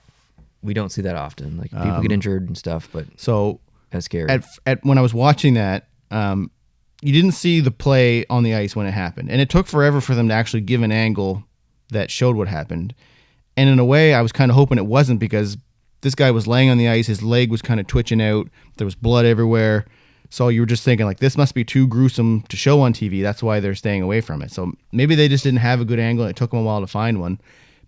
We don't see that often. Like, people get injured and stuff, but so that's scary. When I was watching that, you didn't see the play on the ice when it happened. And it took forever for them to actually give an angle that showed what happened. And in a way, I was kind of hoping it wasn't, because this guy was laying on the ice. His leg was kind of twitching out. There was blood everywhere. So you were just thinking, like, this must be too gruesome to show on TV. That's why they're staying away from it. So maybe they just didn't have a good angle, and it took them a while to find one,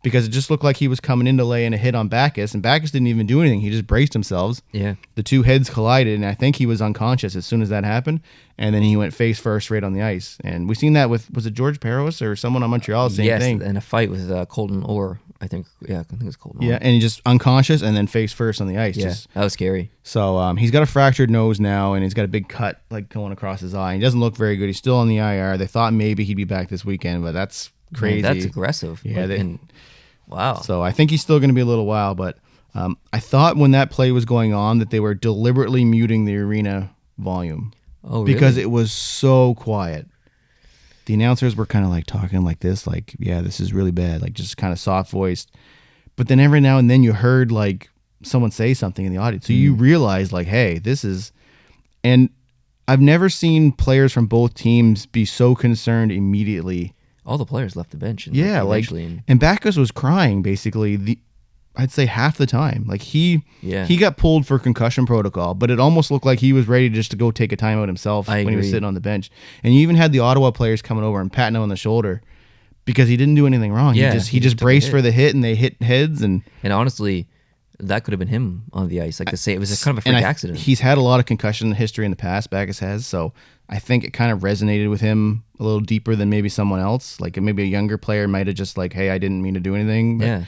because it just looked like he was coming in to lay in a hit on Backus, and Backus didn't even do anything. He just braced himself. Yeah. The two heads collided, and I think he was unconscious as soon as that happened, and then he went face first right on the ice. And we've seen that with, was it George Peros or someone on Montreal? Same thing. Yes, in a fight with Colton Orr, I think. Yeah, I think it's Colton Orr. Yeah, and he just unconscious and then face first on the ice. Yeah, that was scary. So he's got a fractured nose now, and he's got a big cut like going across his eye. He doesn't look very good. He's still on the IR. They thought maybe he'd be back this weekend, but that's crazy. Man, that's aggressive. Yeah, wow. So I think he's still going to be a little while, but I thought when that play was going on that they were deliberately muting the arena volume. Oh, really? Because it was so quiet. The announcers were kind of like talking like this, like, yeah, this is really bad, like just kind of soft voiced. But then every now and then you heard like someone say something in the audience. So you realize like, hey, this is, and I've never seen players from both teams be so concerned immediately. All the players left the bench. And and Backus was crying basically I'd say half the time. Like he got pulled for concussion protocol, but it almost looked like he was ready just to go take a timeout himself when he was sitting on the bench. And you even had the Ottawa players coming over and patting him on the shoulder because he didn't do anything wrong. Yeah, he just braced for the hit, and they hit heads. And honestly, that could have been him on the ice. Like to say, it was kind of a freak accident. He's had a lot of concussion history in the past, Backus has, so I think it kind of resonated with him a little deeper than maybe someone else. Like maybe a younger player might have just like, hey, I didn't mean to do anything. But, yeah.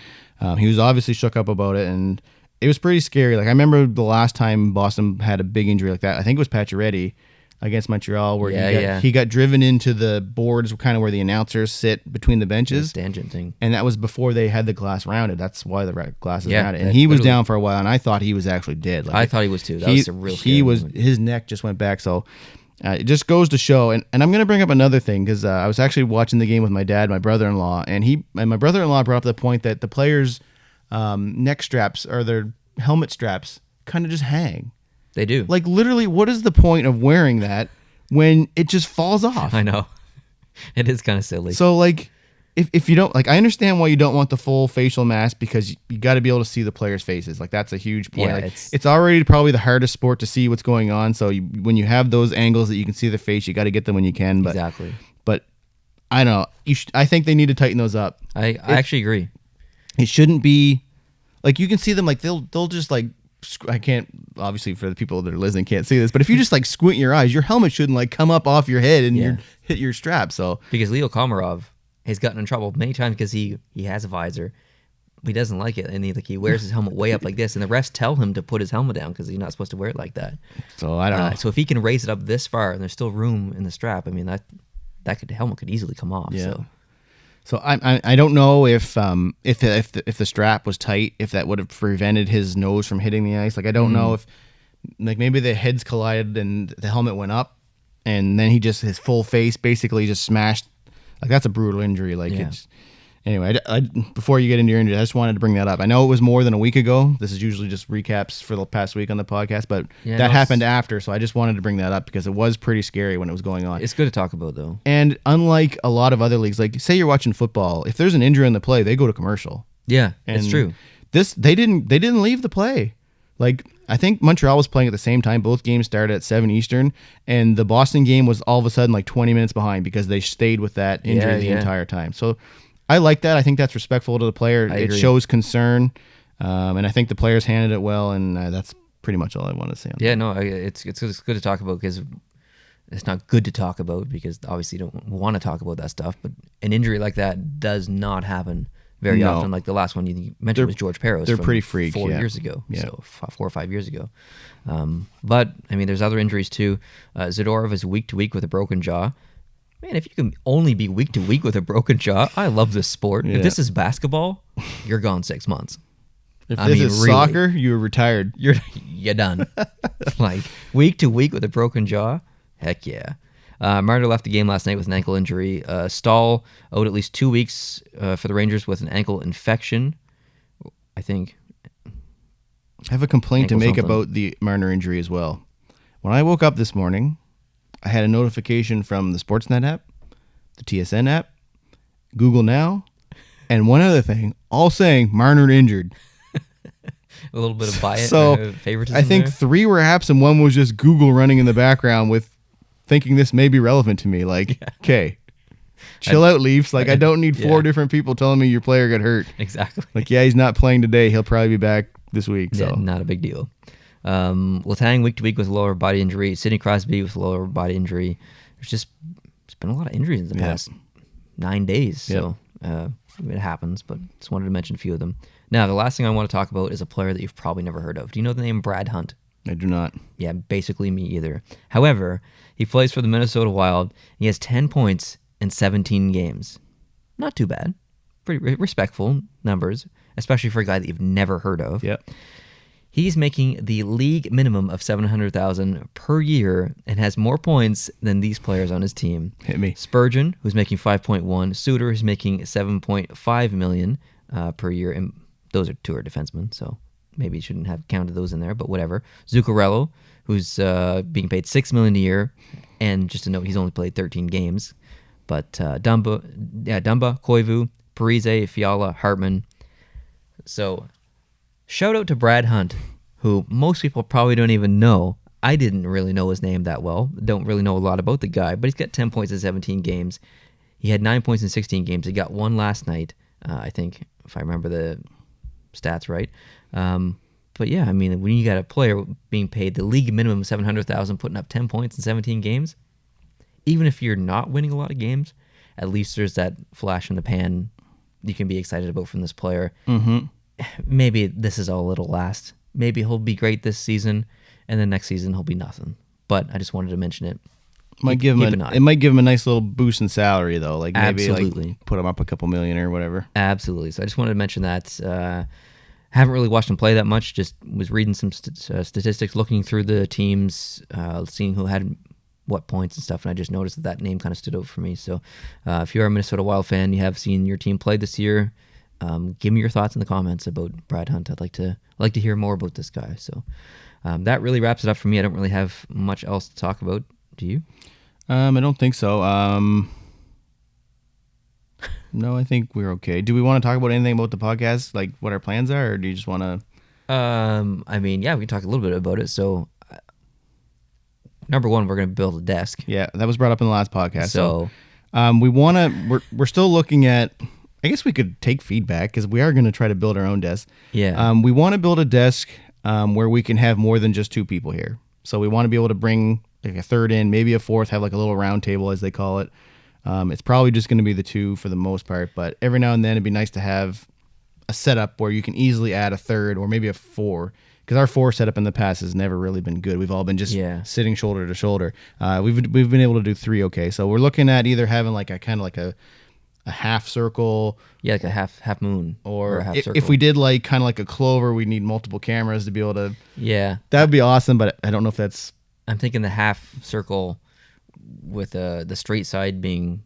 He was obviously shook up about it, and it was pretty scary. Like I remember the last time Boston had a big injury like that. I think it was Pacioretty against Montreal, where he got driven into the boards, kind of where the announcers sit between the benches. The tangent thing, and that was before they had the glass rounded. That's why the glass is rounded. And he was down for a while, and I thought he was actually dead. Like I thought he was too. That was a real. His neck just went back. So. It just goes to show, and I'm going to bring up another thing, because I was actually watching the game with my dad, my brother-in-law, and my brother-in-law brought up the point that the players' neck straps or their helmet straps kind of just hang. They do. Like literally, what is the point of wearing that when it just falls off? I know. It is kind of silly. So like, if you don't, like, I understand why you don't want the full facial mask, because you got to be able to see the players' faces. Like that's a huge point. Yeah, like, it's already probably the hardest sport to see what's going on. So when you have those angles that you can see their face, you got to get them when you can. But, exactly. But I don't know. I think they need to tighten those up. I actually agree. It shouldn't be like you can see them like they'll just like. I can't, obviously for the people that are listening can't see this, but if you just like squint your eyes, your helmet shouldn't like come up off your head and hit your strap. So because Leo Komarov has gotten in trouble many times because he has a visor, he doesn't like it, and he wears his helmet way up like this, and the refs tell him to put his helmet down because he's not supposed to wear it like that. So I don't know. So if he can raise it up this far and there's still room in the strap, I mean the helmet could easily come off. Yeah. So I don't know if the strap was tight, if that would have prevented his nose from hitting the ice. Like I don't know if like maybe the heads collided and the helmet went up, and then his full face basically just smashed. Like that's a brutal injury. Like it's anyway. I before you get into your injury, I just wanted to bring that up. I know it was more than a week ago. This is usually just recaps for the past week on the podcast, but that happened after. So I just wanted to bring that up because it was pretty scary when it was going on. It's good to talk about though. And unlike a lot of other leagues, like say you're watching football, if there's an injury in the play, they go to commercial. Yeah, and it's true. They didn't leave the play. Like I think Montreal was playing at the same time. Both games started at 7 Eastern, and the Boston game was all of a sudden like 20 minutes behind because they stayed with that injury the entire time. So I like that. I think that's respectful to the player. It shows concern, and I think the players handled it well, and that's pretty much all I want to say on that. Yeah, no, it's good to talk about because it's not good to talk about because obviously you don't want to talk about that stuff, but an injury like that does not happen very often. Like the last one you mentioned was George Peros. They're pretty freak. 4 years ago. Yeah. So 4 or 5 years ago. But I mean, there's other injuries too. Zadorov is week to week with a broken jaw. Man, if you can only be week to week with a broken jaw, I love this sport. Yeah. If this is basketball, you're gone 6 months. If this is soccer, you're retired. You're done. Like week to week with a broken jaw, heck yeah. Marner left the game last night with an ankle injury. Stahl owed at least 2 weeks for the Rangers with an ankle infection, I think. I have a complaint to make about the Marner injury as well. When I woke up this morning, I had a notification from the Sportsnet app, the TSN app, Google Now, and one other thing, all saying Marner injured. A little bit of bias, So favoritism. I think there. 3 were apps and 1 was just Google running in the background with thinking this may be relevant to me. Like, okay, chill out, Leafs. Like, I don't need 4 different people telling me your player got hurt. Exactly. Like, yeah, he's not playing today. He'll probably be back this week. So not a big deal. Letang week to week with lower body injury. Sidney Crosby with lower body injury. There's been a lot of injuries in the past 9 days. So it happens, but just wanted to mention a few of them. Now, the last thing I want to talk about is a player that you've probably never heard of. Do you know the name Brad Hunt? I do not. Yeah, basically me either. However, he plays for the Minnesota Wild. He has 10 points in 17 games. Not too bad. Pretty respectful numbers, especially for a guy that you've never heard of. Yep. He's making the league minimum of $700,000 per year and has more points than these players on his team. Hit me. Spurgeon, who's making 5.1. Suter, who's making 7.5 million per year, and those are 2 defensemen, so maybe you shouldn't have counted those in there, but whatever. Zuccarello, who's being paid $6 million a year, and just to note, he's only played 13 games. But Dumba, Koivu, Parise, Fiala, Hartman. So, shout out to Brad Hunt, who most people probably don't even know. I didn't really know his name that well. Don't really know a lot about the guy, but he's got 10 points in 17 games. He had 9 points in 16 games. He got 1 last night, I think, if I remember the stats right. But yeah, I mean, when you got a player being paid the league minimum of $700,000, putting up 10 points in 17 games, even if you're not winning a lot of games, at least there's that flash in the pan you can be excited about from this player. Mm-hmm. Maybe this is all it'll last. Maybe he'll be great this season, and then next season he'll be nothing. But I just wanted to mention it. It might give him a nice little boost in salary though. Like maybe like put him up a couple million or whatever. Absolutely. So I just wanted to mention that. Haven't really watched him play that much. Just was reading some statistics, looking through the teams, seeing who had what points and stuff, and I just noticed that name kind of stood out for me. So if you're a Minnesota Wild fan, you have seen your team play this year, give me your thoughts in the comments about Brad Hunt. I'd like to hear more about this guy. So that really wraps it up for me. I don't really have much else to talk about. Do you? I don't think so. No, I think we're okay. Do we want to talk about anything about the podcast, like what our plans are, or do you just want to? I mean, yeah, we can talk a little bit about it. So, number one, we're going to build a desk. Yeah, that was brought up in the last podcast. So we want to. We're still looking at. I guess we could take feedback because we are going to try to build our own desk. Yeah. We want to build a desk where we can have more than just 2 people here. So we want to be able to bring like a third in, maybe a fourth, have like a little round table as they call it. It's probably just going to be the 2 for the most part, but every now and then it'd be nice to have a setup where you can easily add a third or maybe a 4, because our 4 setup in the past has never really been good. We've all been just sitting shoulder to shoulder. We've been able to do 3 okay. So we're looking at either having like a kind of like a half circle, like a half moon, or a half circle. If we did like kind of like a clover, we need multiple cameras to be able to. Yeah, that would be awesome, but I don't know if that's. I'm thinking the half circle with the straight side being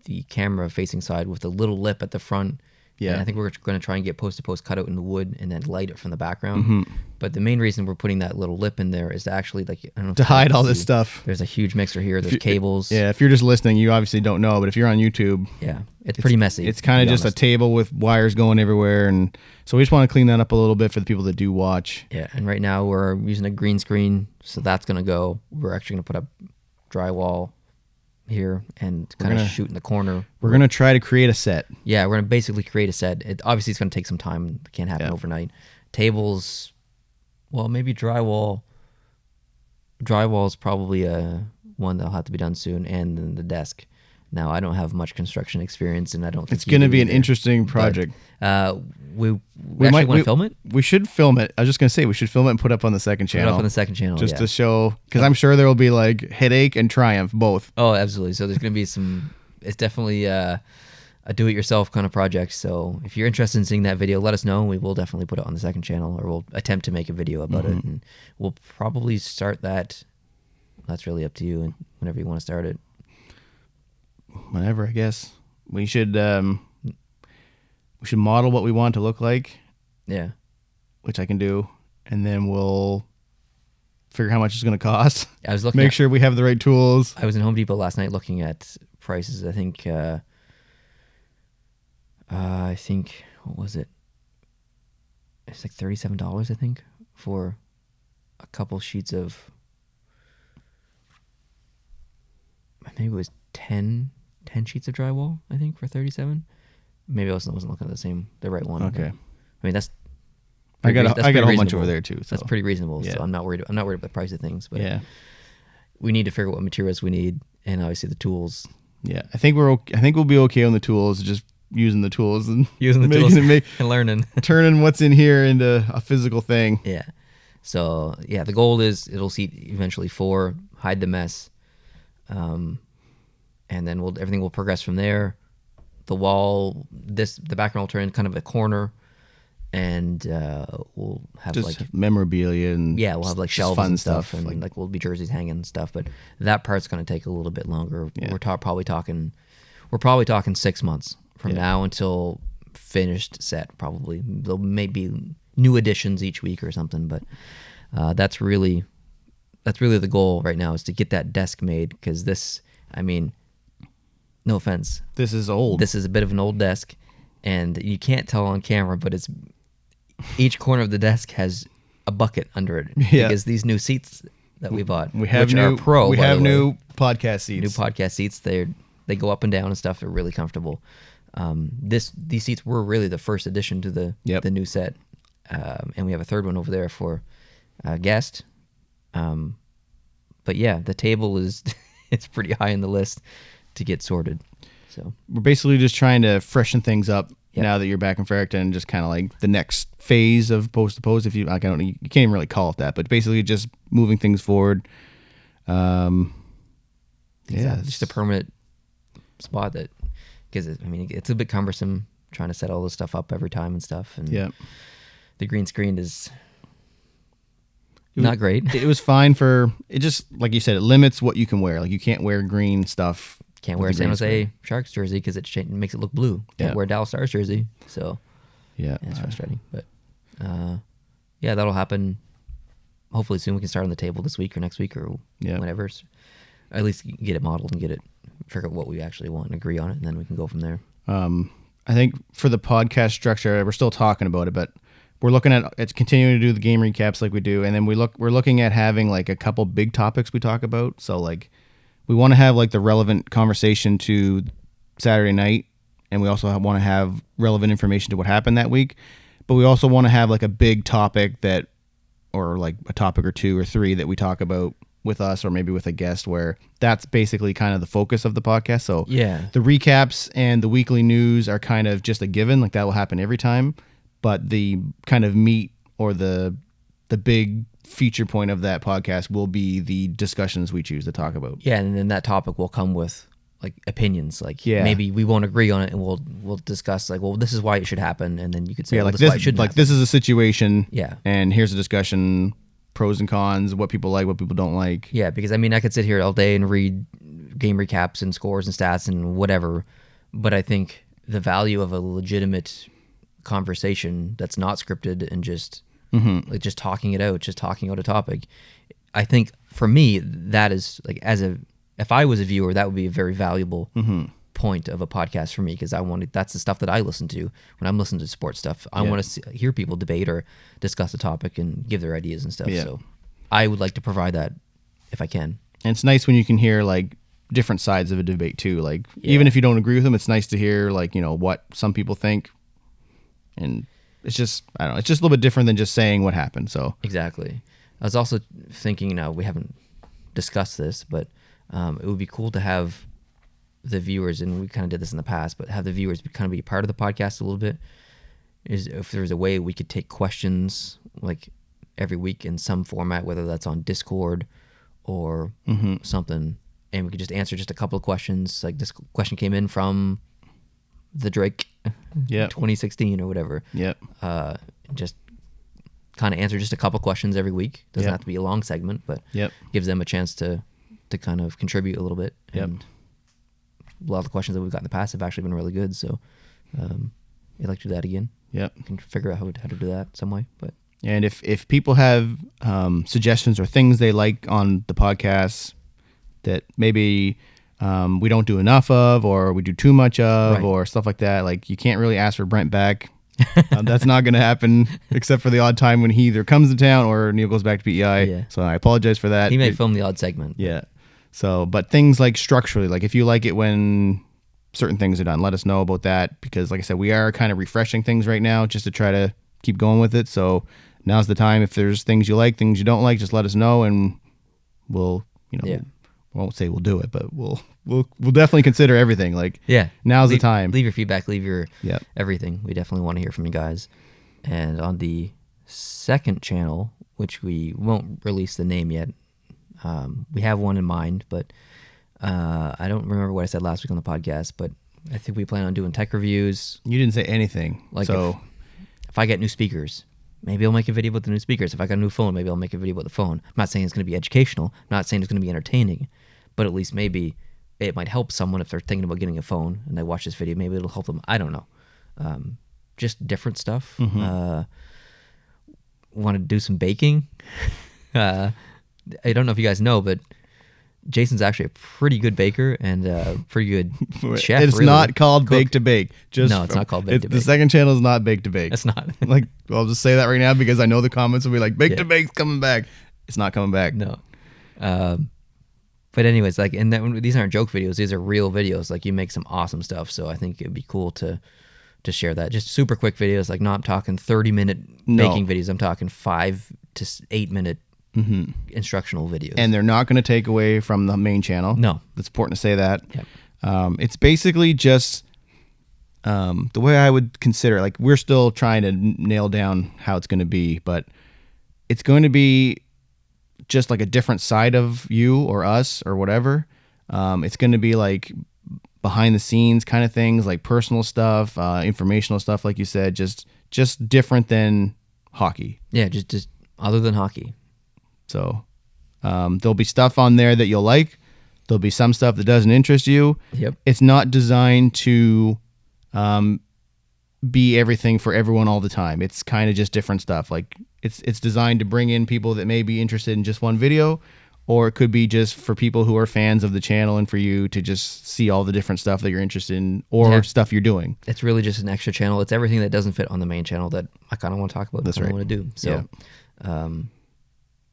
the camera facing side with a little lip at the front. Yeah, and I think we're going to try and get post-to-post cutout in the wood and then light it from the background. Mm-hmm. But the main reason we're putting that little lip in there is to actually, like, I don't know, to hide all this stuff. There's a huge mixer here. There's cables. If you're just listening, you obviously don't know. But if you're on YouTube, it's pretty messy. It's kind of just a table with wires going everywhere, and so we just want to clean that up a little bit for the people that do watch. Yeah, and right now we're using a green screen, so that's going to go. We're actually going to put up drywall here and kind of shoot in the corner. We're going to try to create a set. Yeah, we're going to basically create a set. Obviously, it's going to take some time. It can't happen overnight. Tables, well, maybe drywall. Drywall is probably one that'll have to be done soon, and then the desk. Now, I don't have much construction experience, and I don't think it's going to be an interesting project. But, we actually want to film it? We should film it. I was just going to say, we should film it and put it up on the second channel. Put it up on the second channel, just to show, because I'm sure there will be like headache and triumph, both. Oh, absolutely. So there's going to be it's definitely a do-it-yourself kind of project. So if you're interested in seeing that video, let us know, and we will definitely put it on the second channel, or we'll attempt to make a video about it, and we'll probably start that. That's really up to you, and whenever you want to start it. Whenever, I guess. We should model what we want to look like. Yeah. Which I can do. And then we'll figure how much it's going to cost. I was looking. Make sure we have the right tools. I was in Home Depot last night looking at prices. I think what was it? I it's like $37, I think, for a couple sheets of, I think it was 10 sheets of drywall, I think, for 37. Maybe I wasn't looking at the right one. Okay. I mean, that's I got a whole bunch reasonable. over there too. So That's pretty reasonable. Yeah. So I'm not worried about the price of things, but yeah. we need to figure out what materials we need, and obviously the tools. Yeah. I think we'll be okay on the tools, just using the tools and tools and learning. turning what's in here into a physical thing. Yeah. So yeah, the goal is it'll seat eventually 4, hide the mess, and then everything will progress from there. The wall, the background will turn into kind of a corner, and we'll have just like memorabilia and we'll have like shelves fun and stuff, and like like we'll be jerseys hanging and stuff. But that part's going to take a little bit longer. Yeah. We're probably talking 6 months from now until finished set. Probably there may be new additions each week or something, but that's really the goal right now, is to get that desk made, because this, I mean, no offense, this is old. This is a bit of an old desk, and you can't tell on camera, but it's each corner of the desk has a bucket under it, because these new seats that we bought, we have which new are pro, we have new podcast seats. New podcast seats. They go up and down and stuff. They're really comfortable. These seats were really the first addition to the new set, and we have a third one over there for a guest. But yeah, the table is it's pretty high on the list to get sorted. So we're basically just trying to freshen things up now that you're back in Fredericton, just kind of like the next phase of post to post. If you you can't even really call it that, but basically just moving things forward. Just a permanent spot that, because it's a bit cumbersome trying to set all this stuff up every time and stuff, and the green screen is not great. It was fine for it. Just like you said, it limits what you can wear. Like you can't wear green stuff. Can't wear a San Jose Sharks jersey because it makes it look blue. Can't wear a Dallas Stars jersey. So it's frustrating. But that'll happen hopefully soon. We can start on the table this week or next week or whenever. At least get it modeled and figure out what we actually want and agree on it, and then we can go from there. I think for the podcast structure, we're still talking about it, but we're looking at it's continuing to do the game recaps like we do, and then we're looking at having like a couple big topics we talk about. So like we want to have like the relevant conversation to Saturday night, and we also want to have relevant information to what happened that week. But we also want to have like a big topic or like a topic or 2 or 3 that we talk about with us or maybe with a guest, where that's basically kind of the focus of the podcast. So the recaps and the weekly news are kind of just a given, like that will happen every time. But the kind of meat or the big feature point of that podcast will be the discussions we choose to talk about. Yeah, and then that topic will come with like opinions. Like maybe we won't agree on it, and we'll discuss like, well, this is why it should happen, and then you could say, like this is why it shouldn't happen. This is a situation. Yeah, and here's a discussion, pros and cons, what people like, what people don't like. Yeah, because I could sit here all day and read game recaps and scores and stats and whatever, but I think the value of a legitimate conversation that's not scripted and just like just talking out a topic, I think for me that is like if I was a viewer, that would be a very valuable point of a podcast for me, because that's the stuff that I listen to when I'm listening to sports stuff. I want to hear people debate or discuss a topic and give their ideas and stuff. So I would like to provide that if I can. And it's nice when you can hear like different sides of a debate too. Like even if you don't agree with them, it's nice to hear like, what some people think. And it's just, I don't know, it's just a little bit different than just saying what happened. So exactly. I was also thinking, we haven't discussed this, but it would be cool to have the viewers, and we kind of did this in the past, but have the viewers kind of be part of the podcast a little bit. Is if there's a way we could take questions like every week in some format, whether that's on Discord or something, and we could just answer just a couple of questions. Like this question came in from the Drake 2016 or whatever. Just kind of answer just a couple questions every week. Doesn't have to be a long segment, but gives them a chance to kind of contribute a little bit. And a lot of the questions that we've got in the past have actually been really good. So I'd like to do that again. We can figure out how to do that some way. But and if people have suggestions or things they like on the podcast that maybe we don't do enough of, or we do too much of, or stuff like that, like you can't really ask for Brent back That's not going to happen except for the odd time when he either comes to town or Neil goes back to PEI. Yeah. So I apologize for that. He may film the odd segment. Yeah. So, but things like structurally, like if you like it when certain things are done, let us know about that, because like I said, we are kind of refreshing things right now just to try to keep going with it. So now's the time. If there's things you like, things you don't like, just let us know, and we'll, I won't say we'll do it, but we'll definitely consider everything. Like, now's the time. Leave your feedback, leave your everything. We definitely want to hear from you guys. And on the second channel, which we won't release the name yet, we have one in mind, but I don't remember what I said last week on the podcast, but I think we plan on doing tech reviews. You didn't say anything. Like, so if I get new speakers, maybe I'll make a video about the new speakers. If I got a new phone, maybe I'll make a video about the phone. I'm not saying it's going to be educational. I'm not saying it's going to be entertaining, but at least maybe it might help someone if they're thinking about getting a phone and they watch this video. Maybe it'll help them. I don't know. Just different stuff. Want to do some baking? I don't know if you guys know, but Jason's actually a pretty good baker and a pretty good chef. It's really. Not called Bake to Bake. No, it's not called Bake to Bake. The second channel is not Bake to Bake. It's not. Like, I'll just say that right now because I know the comments will be like, Bake to Bake's coming back. It's not coming back. No. But anyways, like, and these aren't joke videos. These are real videos. Like, you make some awesome stuff. So I think it'd be cool to share that. Just super quick videos. Like, not talking 30-minute making videos. I'm talking 5 to 8 minute instructional videos. And they're not going to take away from the main channel. No. It's important to say that. Yep. It's basically just the way I would consider it. Like, we're still trying to nail down how it's going to be, but it's going to be just like a different side of you or us or whatever. It's going to be like behind the scenes kind of things, like personal stuff, informational stuff, like you said, just different than hockey. Yeah, just other than hockey. So there'll be stuff on there that you'll like. There'll be some stuff that doesn't interest you. Yep. It's not designed to be everything for everyone all the time. It's kind of just different stuff. Like, it's designed to bring in people that may be interested in just one video, or it could be just for people who are fans of the channel and for you to just see all the different stuff that you're interested in or stuff you're doing. It's really just an extra channel. It's everything that doesn't fit on the main channel that I kind of want to talk about. That's right. I want to do. So,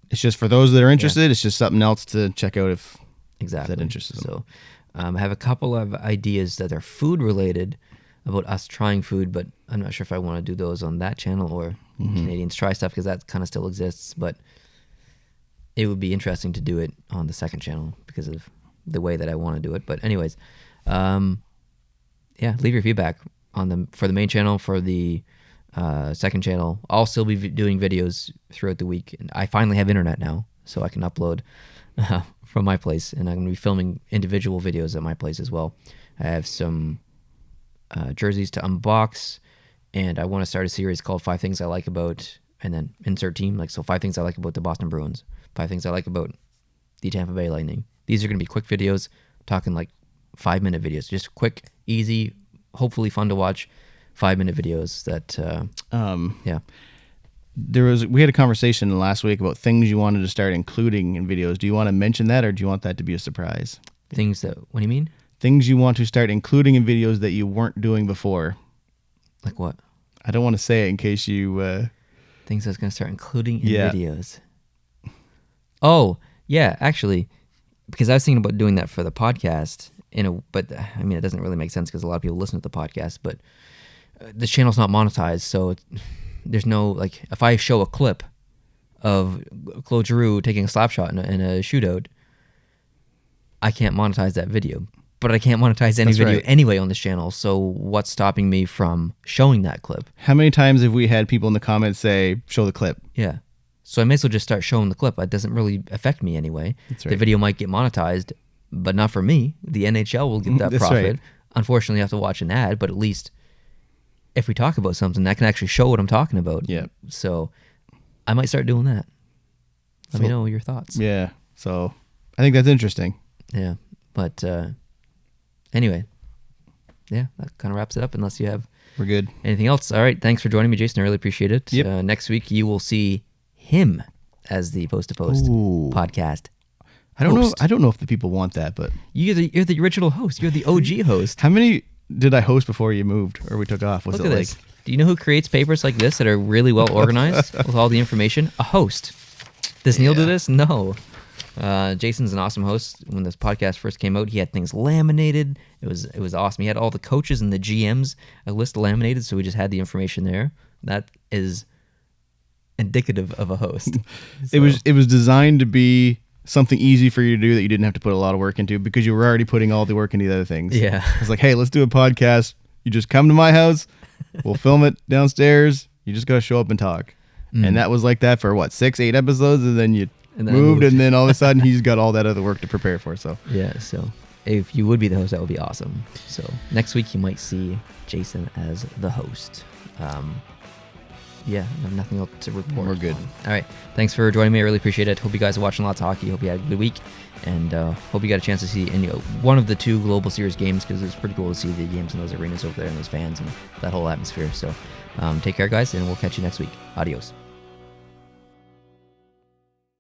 it's just for those that are interested. It's just something else to check out if that interests them. So, I have a couple of ideas that are food related about us trying food, but I'm not sure if I want to do those on that channel or Canadiens Try Stuff, because that kind of still exists, but it would be interesting to do it on the second channel because of the way that I want to do it. But anyways, leave your feedback on for the main channel, for the second channel. I'll still be doing videos throughout the week, and I finally have internet now, so I can upload from my place, and I'm going to be filming individual videos at my place as well. I have some jerseys to unbox, and I want to start a series called 5 Things I Like About, and then insert team. Like, so 5 things I like about the Boston Bruins, 5 things I like about the Tampa Bay Lightning. These are going to be quick videos, talking like 5-minute videos, just quick, easy, hopefully fun to watch 5-minute videos that, we had a conversation last week about things you wanted to start including in videos. Do you want to mention that, or do you want that to be a surprise? Things that, what do you mean? Things you want to start including in videos that you weren't doing before. Like what? I don't want to say it in case you... Things I was going to start including in videos. Oh, yeah, actually, because I was thinking about doing that for the podcast, but I mean, it doesn't really make sense because a lot of people listen to the podcast, but the channel's not monetized, so there's no, like, if I show a clip of Claude Giroux taking a slap shot in a shootout, I can't monetize that video. But I can't monetize any video anyway on this channel, so what's stopping me from showing that clip? How many times have we had people in the comments say, show the clip? Yeah. So I may as well just start showing the clip. It doesn't really affect me anyway. That's right. The video might get monetized, but not for me. The NHL will get that profit. Right. Unfortunately, I have to watch an ad, but at least if we talk about something, I can actually show what I'm talking about. Yeah. So I might start doing that. Let me know your thoughts. Yeah. So I think that's interesting. Yeah. But... anyway, that kind of wraps it up, unless you have We're good. anything else. All right, thanks for joining me, Jason. I really appreciate it. Yep. Next week, you will see him as the Post to Post podcast. I don't know if the people want that, but You're the original host. You're the OG host. how many did I host before you moved or we took off? Was Look it at like this. Do you know who creates papers like this that are really well organized with all the information? A host. Does Neil do this? No. Jason's an awesome host. When this podcast first came out, he had things laminated. It was awesome. He had all the coaches and the GMs a list laminated, so we just had the information there. That is indicative of a host. So. It was designed to be something easy for you to do that you didn't have to put a lot of work into because you were already putting all the work into the other things. Yeah. It's like, hey, let's do a podcast. You just come to my house. We'll film it downstairs. You just got to show up and talk. And that was like that for 6-8 episodes, and then you moved, and then all of a sudden he's got all that other work to prepare for. So yeah, so if you would be the host, that would be awesome. So next week you might see Jason as the host. Yeah, I have nothing else to report. We're good. All right, thanks for joining me. I really appreciate it. Hope you guys are watching lots of hockey. Hope you had a good week, and hope you got a chance to see one of the 2 Global Series games, because it's pretty cool to see the games in those arenas over there and those fans and that whole atmosphere. So take care, guys, and we'll catch you next week. Adios.